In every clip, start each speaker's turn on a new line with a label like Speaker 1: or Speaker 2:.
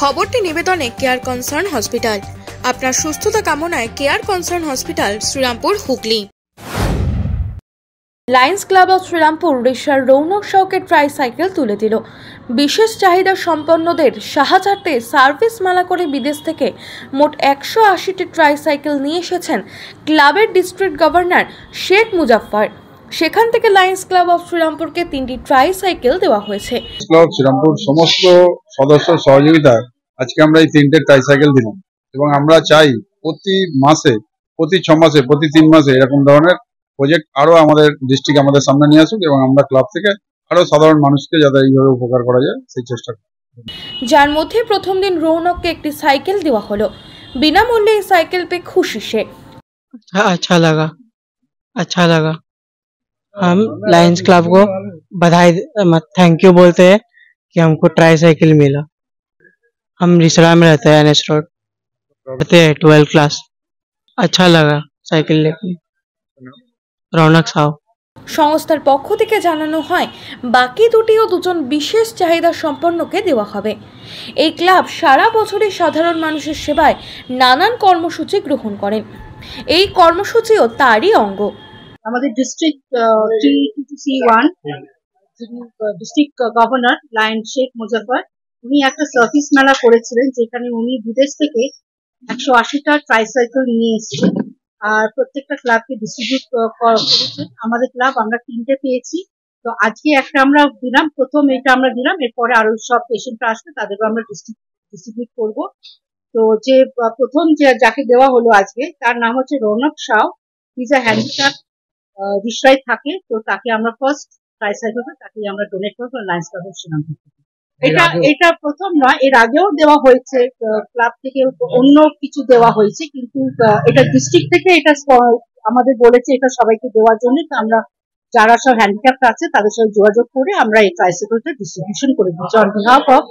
Speaker 1: খবরটি নিবেদনে care concern hospital. আপনার সুস্থতা কামনায় care concern hospital, Shrirampur, Hooghly. Lions club of Shrirampur রিশার রৌনক শাওকে ট্রাইসাইকেল তুলে দিল। বিশেষ চাহিদা সম্পন্নদের সাহায্যার্থে সার্ভিস মালা করে বিদেশ থেকে মোট 180টি ট্রাইসাইকেল নিয়ে এসেছেন ক্লাবের ডিস্ট্রিক্ট গভর্নর শেখ মুজাফফর। সেখান থেকে লায়ন্স ক্লাব অফ শ্রীরামপুরকে 3টি ট্রাইসাইকেল দেওয়া হয়েছে।
Speaker 2: ক্লাব শ্রীরামপুর সমস্ত সদস্য সহযোগিতায় আজকে আমরা এই 3টে ট্রাইসাইকেল দিলাম এবং আমরা চাই প্রতি মাসে, প্রতি 6 মাসে, প্রতি 3 মাসে এরকম ধরনের প্রজেক্ট আরো আমাদের ডিস্ট্রিক্ট আমাদের সামনে নিয়ে আসুক এবং আমরা ক্লাব থেকে আরো সাধারণ মানুষকে যাতে এইভাবে উপকার করা যায় সেই চেষ্টা করি।
Speaker 1: যার মধ্যে প্রথম দিন রৌনককে একটি সাইকেল দেওয়া হলো। বিনামূল্যে এই साइकिल पे खुशी से
Speaker 3: अच्छा लगा। हम लायंस क्लब को बधाई थैंक यू बोलते हैं कि हमको ट्राईसाइकिल मिला। हम रिसरा में रहते हैं, NS रोड रहते हैं, 12 क्लास। अच्छा लगा साइकिल लेके। रौनक साहब
Speaker 1: সংস্থার পক্ষ থেকে জানানো হয় বাকি দুটিও দুজন বিশেষ চাহিদা সম্পন্নকে দেওয়া হবে। এই ক্লাব সারা বছরে সাধারণ মানুষের সেবায় নানান কর্মসূচি গ্রহণ করেন। এই কর্মসূচিও তারই অঙ্গ।
Speaker 4: আমাদের ডিস্ট্রিক্ট T2C1 যিনি district governor lion Sheikh Muzaffar, উনি একটা সার্ভিস মেলা করেছিলেন যেখানে উনি বিদেশ থেকে 180টা ট্রাইসাইকেল নিয়ে এসেছেন আর প্রত্যেকটা ক্লাবকে ডিস্ট্রিবিউট করেছেন। আমাদের ক্লাব আমরা 3টে পেয়েছি, তো আজকে একটা আমরা দিলাম, প্রথম এটা আমরা দিলাম, এরপরে আরো সব পেশেন্টরা আসবে তাদেরকে আমরা ডিস্ট্রিবিউট করব। তো যে প্রথম যাকে দেওয়া হলো আজকে তার নাম হচ্ছে রৌনক শাও। ইজ আ হ্যান্ডিক্যাপ, রিশরায় থাকে, তো তাকে আমরা ফার্স্ট ট্রাইসাইকেলটা তাকে আমরা ডোনেট করবো লায়ন্স ক্লাব অফ শ্রীরামপুর। এটা প্রথম নয়, এর আগেও দেওয়া হয়েছে, ক্লাব থেকে অন্য কিছু দেওয়া হয়েছে, কিন্তু এটা ডিস্ট্রিক্ট থেকে এটা আমাদের বলেছে এটা সবাইকে দেওয়ার জন্য। তো আমরা যারা সব হ্যান্ডিক্যাপ আছে তাদের সাথে যোগাযোগ করে আমরা এই ট্রাইসাইকেলটা ডিস্ট্রিবিউশন করে দিচ্ছি on behalf of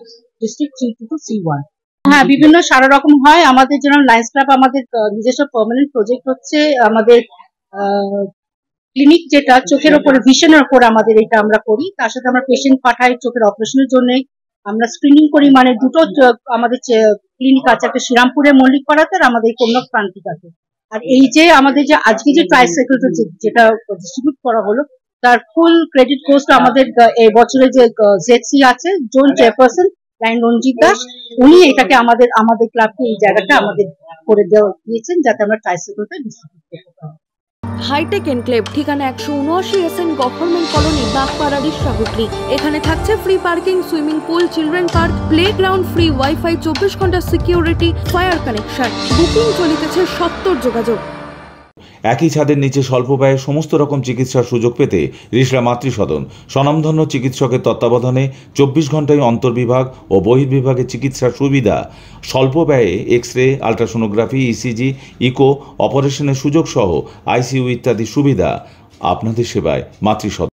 Speaker 4: district T2C1। হ্যাঁ, বিভিন্ন সারা রকম হয় আমাদের, যেমন লায়ন্স ক্লাব আমাদের নিজস্ব পার্মানেন্ট প্রজেক্ট হচ্ছে আমাদের ক্লিনিক, যেটা চোখের ওপরে ভিশনের ওপর আমাদের এটা আমরা করি। তার সাথে আমরা পেশেন্ট পাঠাই চোখের অপারেশনের জন্য, আমরা স্ক্রিনিং করি। মানে দুটো আমাদের ক্লিনিক আছে, একটা শ্রীরামপুরে মল্লিকপাড়াতে আর আমাদের কন্যক প্রান্তিকাতে। আর এই যে আমাদের যে আজকে যে ট্রাইসাইকেলটা যেটা ডিস্ট্রিবিউট করা হলো তার ফুল ক্রেডিট গোস টু আমাদের এই বছরে যে ZC আছে জোন চেয়ারপারসন লাইন রঞ্জিত দাস, উনি এটাকে আমাদের ক্লাবকে এই জায়গাটা আমাদের করে দিয়েছেন যাতে আমরা ট্রাইসাইকেলটা ডিস্ট্রিবিউট করতে পারি।
Speaker 1: হাইটেক এনক্লেভ, ঠিকানা 179 SN government colony, Bagpara, Rishra, Hooghly. এখানে থাকছে free parking, swimming pool, children park, playground, free WiFi, 24 ঘন্টা সিকিউরিটি, ফায়ার কানেকশন। বুকিং চলিতেছে, 70 যোগাযোগ।
Speaker 5: একই ছাদের নিচে স্বল্প ব্যয়ে সমস্ত রকম চিকিৎসার সুযোগ পেতে রিশরা মাতৃসদন স্বনামধন্য চিকিৎসকের তত্ত্বাবধানে 24 ঘন্টায় অন্তর্বিভাগ ও বহির্বিভাগে চিকিৎসার সুবিধা, স্বল্প ব্যয়ে এক্স-রে, আলট্রাসোনোগ্রাফি, ECG, ইকো অপারেশনের সুযোগ সহ ICU ইত্যাদি সুবিধা। আপনাদের সেবায় মাতৃসদন।